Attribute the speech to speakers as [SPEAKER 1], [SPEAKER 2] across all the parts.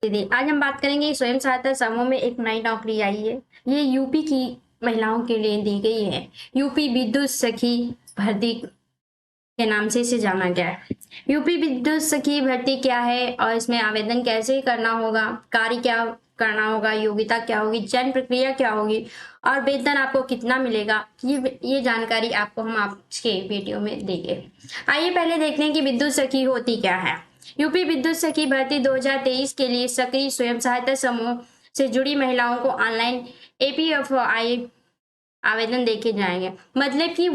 [SPEAKER 1] दीदी, आज हम बात करेंगे स्वयं सहायता समूह में एक नई नौकरी आई है। ये यूपी की महिलाओं के लिए दी गई है। यूपी विद्युत सखी भर्ती के नाम से इसे जाना गया है। यूपी विद्युत सखी भर्ती क्या है और इसमें आवेदन कैसे करना होगा, कार्य क्या करना होगा, योग्यता क्या होगी, चयन प्रक्रिया क्या होगी और वेतन आपको कितना मिलेगा, ये जानकारी आपको हम आज के वीडियो में देंगे। आइए पहले देखते हैं कि विद्युत सखी होती क्या है। यूपी विद्युत सखी भर्ती 2023 के लिए सक्रिय स्वयं सहायता समूह से जुड़ी महिलाओं को ऑनलाइन एपीएफआई आवेदन देखे जाएंगे। मतलब कि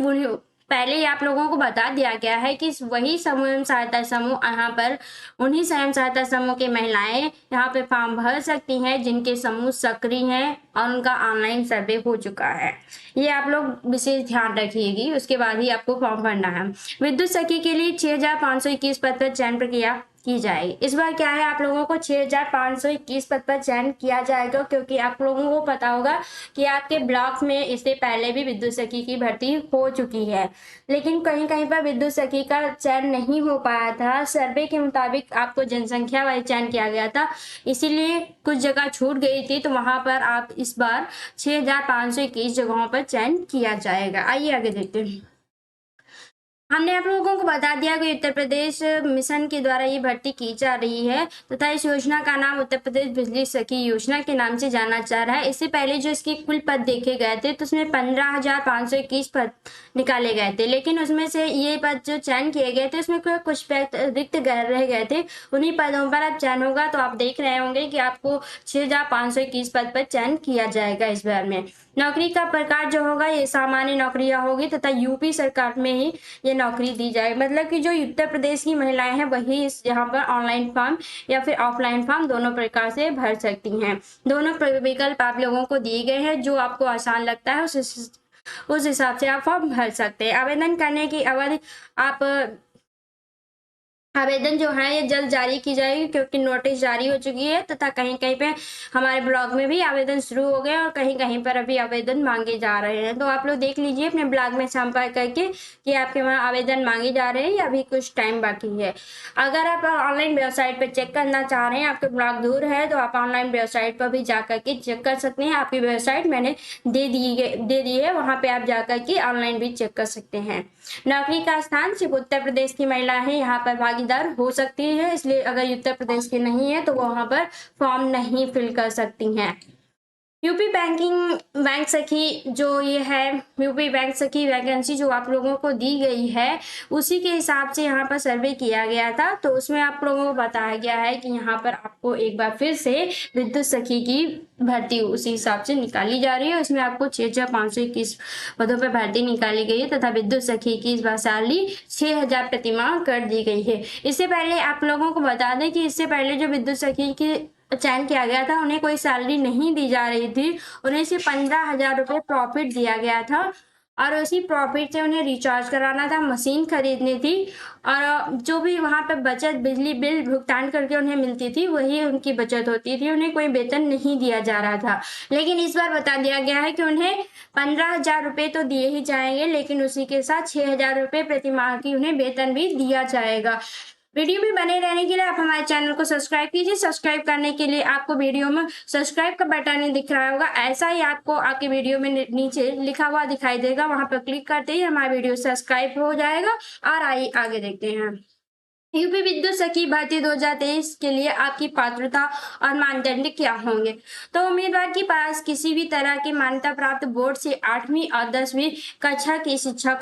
[SPEAKER 1] पहले ही आप लोगों को बता दिया गया है कि वही स्वयं सहायता समूह यहाँ पर उन्हीं स्वयं सहायता समूह की महिलाएं यहाँ पे फॉर्म भर सकती हैं जिनके समूह सक्रिय हैं और उनका ऑनलाइन सर्वे हो चुका है। ये आप लोग विशेष ध्यान रखिएगी, उसके बाद ही आपको फॉर्म भरना है। विद्युत सखी के लिए 6,521 पद पर चयन प्रक्रिया की जाएगी। इस बार क्या है, आप लोगों को 6,521 पद पर चयन किया जाएगा, क्योंकि आप लोगों को पता होगा कि आपके ब्लॉक में इससे पहले भी विद्युत सखी की भर्ती हो चुकी है, लेकिन कहीं कहीं पर विद्युत सखी का चयन नहीं हो पाया था। सर्वे के मुताबिक आपको जनसंख्या वाइज चयन किया गया था, इसीलिए कुछ जगह छूट गई थी, तो वहां पर आप इस बार 6,521 जगहों पर चयन किया जाएगा। आइए आगे देखते हैं। हमने आप लोगों को बता दिया कि उत्तर प्रदेश मिशन के द्वारा ये भर्ती की जा रही है तथा इस योजना का नाम उत्तर प्रदेश बिजली सखी योजना के नाम से जाना जा रहा है। इससे पहले जो इसके कुल पद देखे गए थे तो उसमें 15,521 पद निकाले गए थे, लेकिन उसमें से ये पद जो चयन किए गए थे उसमें कुछ रिक्त रह गए थे। उन्हीं पदों पर अब चयन होगा, तो आप देख रहे होंगे कि आपको 6,521 पद पर चयन किया जाएगा इस बार में। नौकरी का प्रकार जो होगा ये सामान्य नौकरियां होगी तथा यूपी सरकार में ही ये नौकरी दी जाए। मतलब कि जो उत्तर प्रदेश की महिलाएं हैं वही इस यहाँ पर ऑनलाइन फॉर्म या फिर ऑफलाइन फॉर्म दोनों प्रकार से भर सकती हैं। दोनों विकल्प आप लोगों को दिए गए हैं, जो आपको आसान लगता है उस हिसाब से आप फॉर्म भर सकते हैं। आवेदन करने की अवधि आप आवेदन जो है ये जल्द जारी की जाएगी, क्योंकि नोटिस जारी हो चुकी है तथा कहीं कहीं पे हमारे ब्लॉग में भी आवेदन शुरू हो गए और कहीं कहीं पर अभी आवेदन मांगे जा रहे हैं। तो आप लोग देख लीजिए अपने ब्लॉग में संपर्क करके कि आपके वहाँ आवेदन मांगे जा रहे हैं या अभी कुछ टाइम बाकी है। अगर आप ऑनलाइन वेबसाइट पर चेक करना चाह रहे हैं, आपके ब्लॉग दूर है, तो आप ऑनलाइन वेबसाइट पर भी जा करके चेक कर सकते हैं। आपकी वेबसाइट मैंने दे दी है, वहाँ पे आप जाकर के ऑनलाइन भी चेक कर सकते हैं। नौकरी का स्थान सिर्फ उत्तर प्रदेश की महिला है यहाँ पर भागीदार हो सकती है, इसलिए अगर उत्तर प्रदेश की नहीं है तो वो वहां पर फॉर्म नहीं फिल कर सकती हैं। यूपी बैंक सखी जो ये है, यूपी बैंक सखी वैकेंसी जो आप लोगों को दी गई है उसी के हिसाब से यहाँ पर सर्वे किया गया था, तो उसमें आप लोगों को बताया गया है कि यहाँ पर आपको एक बार फिर से विद्युत सखी की भर्ती उसी हिसाब से निकाली जा रही है। उसमें आपको 6,521 पदों पर भर्ती निकाली गई है तथा विद्युत सखी की इस बार सैलरी 6,000 प्रतिमाह कर दी गई है। इससे पहले आप लोगों को बता दें कि इससे पहले जो विद्युत सखी की चयन किया गया था उन्हें कोई सैलरी नहीं दी जा रही थी, उन्हें सिर्फ 15,000 रुपये प्रॉफिट दिया गया था और उसी प्रॉफिट से उन्हें रिचार्ज कराना था, मशीन खरीदनी थी और जो भी वहां पर बचत बिजली बिल भुगतान करके उन्हें मिलती थी वही उनकी बचत होती थी। उन्हें कोई वेतन नहीं दिया जा रहा था, लेकिन इस बार बता दिया गया है कि उन्हें 15,000 रुपये तो दिए ही जाएंगे, लेकिन उसी के साथ 6,000 रुपये प्रति माह की उन्हें वेतन भी दिया जाएगा। वीडियो में बने रहने के लिए आप हमारे चैनल को सब्सक्राइब कीजिए। सब्सक्राइब करने के लिए आपको वीडियो में सब्सक्राइब का बटन दिख रहा होगा, ऐसा ही आपको आपके वीडियो में नीचे लिखा हुआ दिखाई देगा, वहां पर क्लिक करते ही हमारा वीडियो सब्सक्राइब हो जाएगा। और आइए आगे देखते हैं। यूपी विद्युत सखी भर्ती 2023 के लिए आपकी पात्रता और मानदंड क्या होंगे। तो उम्मीदवार के पास किसी भी तरह की मान्यता प्राप्त बोर्ड से 8वीं और 10वीं कक्षा की शिक्षा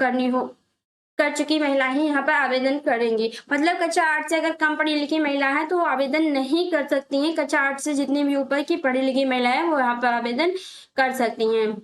[SPEAKER 1] कर चुकी महिलाएं ही यहाँ पर आवेदन करेंगी। मतलब कक्षा 8 से अगर कम पढ़ी लिखी महिला है तो वो आवेदन नहीं कर सकती हैं। कक्षा 8 से जितनी भी ऊपर की पढ़ी लिखी महिलाएं वो यहाँ पर आवेदन कर सकती हैं।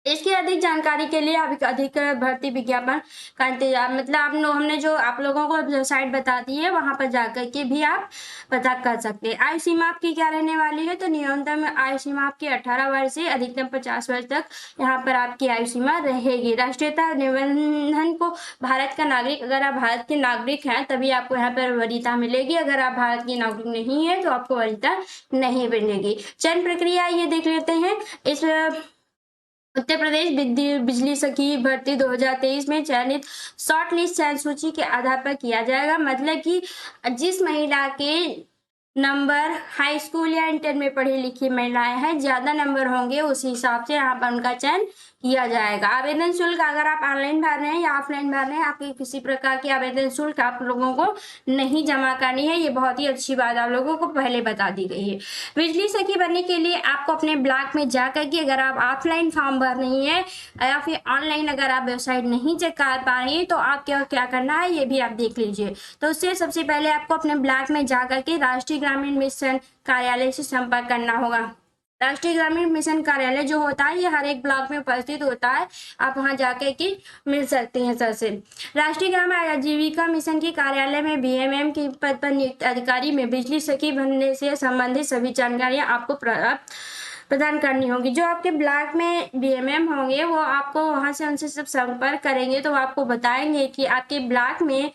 [SPEAKER 1] इसकी अधिक जानकारी के लिए आप अधिक भर्ती विज्ञापन का इंतजार, मतलब हमने जो आप लोगों को साइट बता दी है वहां पर जाकर के भी आप पता कर सकते हैं। आयु सीमा आपकी क्या रहने वाली है, तो न्यूनतम आयु सीमा आपकी 18 वर्ष से अधिकतम 50 वर्ष तक यहाँ पर आपकी आयु सीमा रहेगी। राष्ट्रीयता निबंधन को भारत का नागरिक, अगर आप भारत के नागरिक हैं तभी आपको यहाँ पर वरीयता मिलेगी, अगर आप भारत की नागरिक नहीं है तो आपको वरीयता नहीं मिलेगी। चयन प्रक्रिया ये देख लेते हैं। इस उत्तर प्रदेश बिजली सखी भर्ती 2023 में चयनित शॉर्ट लिस्ट चयन सूची के आधार पर किया जाएगा। मतलब कि जिस महिला के नंबर हाई स्कूल या इंटर में पढ़ी लिखी महिलाएं हैं, ज़्यादा नंबर होंगे उस हिसाब से यहाँ पर उनका चयन किया जाएगा। आवेदन शुल्क अगर आप ऑनलाइन भर रहे हैं या ऑफलाइन भर रहे हैं, आपकी किसी प्रकार की आवेदन शुल्क आप लोगों को नहीं जमा करनी है। ये बहुत ही अच्छी बात आप लोगों को पहले बता दी गई है। बिजली सखी बनने के लिए आपको अपने ब्लॉक में जाकर के अगर आप ऑफलाइन फॉर्म भर रही हैं या फिर ऑनलाइन अगर आप वेबसाइट नहीं चेक कर पा रही हैं, तो आप क्या करना है ये भी आप देख लीजिए। तो उससे सबसे पहले आपको अपने ब्लॉक में जाकर के राष्ट्रीय ग्रामीण मिशन कार्यालय से संपर्क करना होगा। राष्ट्रीय ग्रामीण मिशन कार्यालय जो होता है ये हर एक ब्लॉक में उपस्थित होता है, आप वहां जाकर के मिल सकते हैं सर से। राष्ट्रीय ग्रामीण आजीविका मिशन के कार्यालय में बीएमएम के पद पर नियुक्त अधिकारी में बिजली सखी बनने से संबंधित सभी जानकारियां आपको प्रदान करनी होगी। जो आपके ब्लॉक में बीएमएम होंगे वो आपको वहां से उनसे सब संपर्क करेंगे, तो आपको बताएंगे कि आपके ब्लॉक में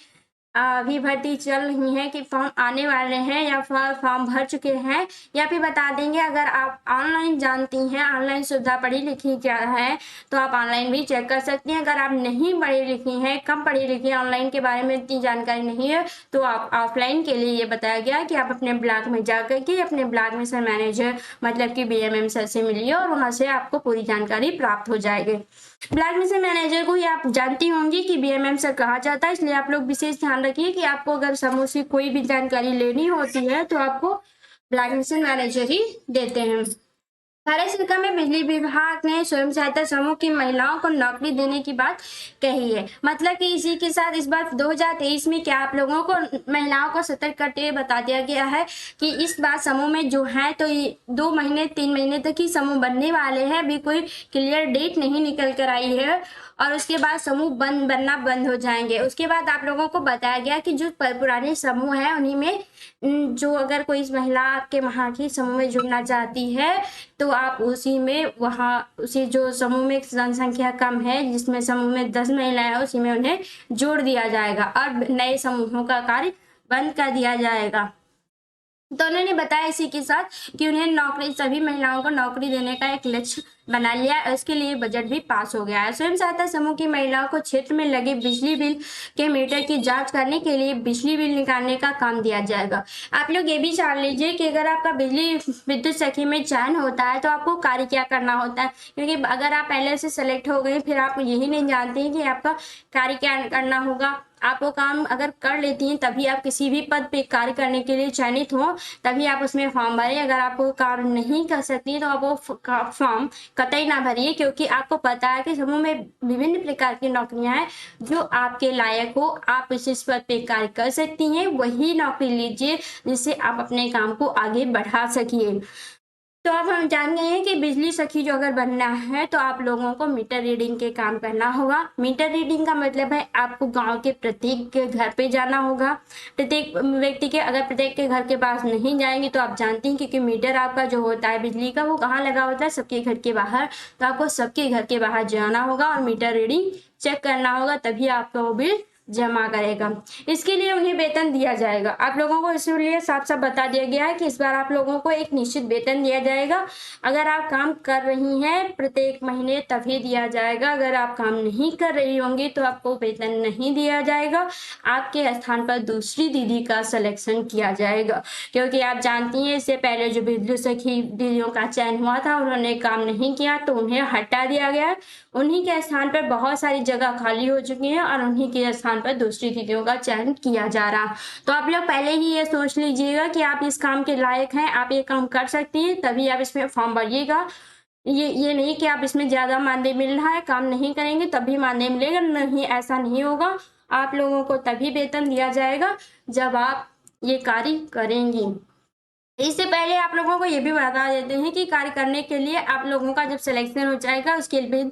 [SPEAKER 1] अभी भर्ती चल रही है कि फॉर्म आने वाले हैं या फॉर्म भर चुके हैं, या फिर बता देंगे अगर आप ऑनलाइन जानती हैं, ऑनलाइन सुविधा पढ़ी लिखी क्या है तो आप ऑनलाइन भी चेक कर सकती हैं। अगर आप नहीं पढ़ी लिखी हैं, कम पढ़ी लिखी हैं, ऑनलाइन के बारे में इतनी जानकारी नहीं है, तो आप ऑफलाइन के लिए ये बताया गया कि आप अपने ब्लॉक में जाकर के अपने ब्लॉक में सर मैनेजर मतलब कि बीएमएम सर से मिलिए और वहां से आपको पूरी जानकारी प्राप्त हो जाएगी। ब्लॉक मिशन मैनेजर को ही आप जानती होंगी कि बीएमएम सर कहा जाता है, इसलिए आप लोग विशेष ध्यान रखिए कि आपको अगर समूह से कोई भी जानकारी लेनी होती है तो आपको ब्लॉक मिशन मैनेजर ही देते हैं। भारत सरकार में बिजली विभाग ने स्वयं सहायता समूह की महिलाओं को नौकरी देने की बात कही है। मतलब कि इसी के साथ इस बार 2023 में क्या आप लोगों को महिलाओं को सतर्क करते हुए बता दिया गया है कि इस बार समूह में जो है तो ये 2 महीने 3 महीने तक ही समूह बनने वाले हैं, अभी कोई क्लियर डेट नहीं निकल कर आई है और उसके बाद समूह बनना बंद हो जाएंगे। उसके बाद आप लोगों को बताया गया कि जो पुराने समूह है उन्हीं में जो अगर कोई महिला आपके वहाँ की समूह में जुड़ना चाहती है तो आप उसी में वहाँ उसी जो समूह में जनसंख्या कम है जिसमें समूह में 10 महिलाएं हैं उसी में उन्हें जोड़ दिया जाएगा और नए समूहों का कार्य बंद कर दिया जाएगा। तो उन्होंने बताया इसी के साथ कि उन्हें नौकरी सभी महिलाओं को नौकरी देने का एक लक्ष्य बना लिया है, इसके लिए बजट भी पास हो गया है। स्वयं सहायता समूह की महिलाओं को क्षेत्र में लगे बिजली बिल के मीटर की जांच करने के लिए बिजली बिल निकालने का काम दिया जाएगा। आप लोग ये भी जान लीजिए कि अगर आपका बिजली विद्युत सखी में चयन होता है तो आपको कार्य क्या करना होता है, क्योंकि अगर आप पहले से सेलेक्ट हो गए फिर आप यही नहीं जानते हैं कि आपका कार्य क्या करना होगा। आप वो काम अगर कर लेती हैं तभी आप किसी भी पद पे कार्य करने के लिए चयनित हो, तभी आप उसमें फॉर्म भरें। अगर आप वो कार्य नहीं कर सकती तो आप वो फॉर्म कतई ना भरिए, क्योंकि आपको पता है कि समूह में विभिन्न प्रकार की नौकरियां हैं जो आपके लायक हो, आप इस पद पे कार्य कर सकती हैं, वही नौकरी लीजिए जिससे आप अपने काम को आगे बढ़ा सकिए। तो अब हम जान गए हैं कि बिजली सखी जो अगर बनना है तो आप लोगों को मीटर रीडिंग के काम करना होगा। मीटर रीडिंग का मतलब है आपको गांव के प्रत्येक के घर पे जाना होगा। प्रत्येक व्यक्ति के अगर प्रत्येक के घर के पास नहीं जाएंगे तो आप जानती हैं क्योंकि मीटर आपका जो होता है बिजली का वो कहाँ लगा होता है, सबके घर के बाहर। तो आपको सबके घर के बाहर जाना होगा और मीटर रीडिंग चेक करना होगा, तभी आपका वो बिल जमा करेगा। इसके लिए उन्हें वेतन दिया जाएगा। आप लोगों को इसलिए साफ साफ बता दिया गया है कि इस बार आप लोगों को एक निश्चित वेतन दिया जाएगा। अगर आप काम कर रही हैं प्रत्येक महीने तभी दिया जाएगा, अगर आप काम नहीं कर रही होंगी तो आपको वेतन नहीं दिया जाएगा। आपके स्थान पर दूसरी दीदी का सिलेक्शन किया जाएगा, क्योंकि आप जानती हैं इससे पहले जो बिजली सखी दीदियों का चयन हुआ था उन्होंने काम नहीं किया तो उन्हें हटा दिया गया। उन्हीं के स्थान पर बहुत सारी जगह खाली हो चुकी है और उन्हीं के स्थान पर दूसरी दीदियों का चयन किया जा रहा। तो आप लोग पहले ही ये सोच लीजिएगा कि आप इस काम के लायक हैं, आप ये काम कर सकती हैं, तभी आप इसमें फॉर्म भरिएगा। ये नहीं कि आप इसमें ज्यादा मानदेय मिल रहा है, काम नहीं करेंगे तभी मानदेय मिलेगा, नहीं, ऐसा नहीं होगा। आप लोगों को तभी वेतन दिया जाएगा जब आप ये कार्य करेंगी। इससे पहले आप लोगों को ये भी बता देते हैं कि कार्य करने के लिए आप लोगों का जब सिलेक्शन हो जाएगा उसके लिए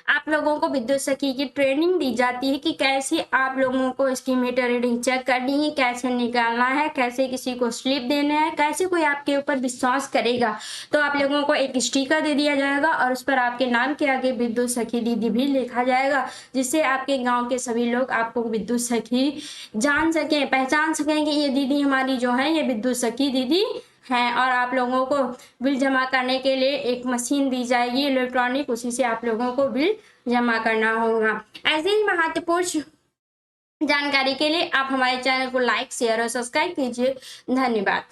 [SPEAKER 1] आप लोगों को विद्युत सखी की ट्रेनिंग दी जाती है कि कैसे आप लोगों को इसकी मीटर रीडिंग चेक करनी है, कैसे निकालना है, कैसे किसी को स्लिप देना है, कैसे कोई आपके ऊपर विश्वास करेगा। तो आप लोगों को एक स्टिकर दे दिया जाएगा और उस पर आपके नाम के आगे विद्युत सखी दीदी भी लिखा जाएगा, जिससे आपके गाँव के सभी लोग आपको विद्युत सखी जान सकें, पहचान सकें कि ये दीदी हमारी जो है ये विद्युत सखी दीदी हैं। और आप लोगों को बिल जमा करने के लिए एक मशीन दी जाएगी इलेक्ट्रॉनिक, उसी से आप लोगों को बिल जमा करना होगा। ऐसे ही महत्वपूर्ण जानकारी के लिए आप हमारे चैनल को लाइक, शेयर और सब्सक्राइब कीजिए। धन्यवाद।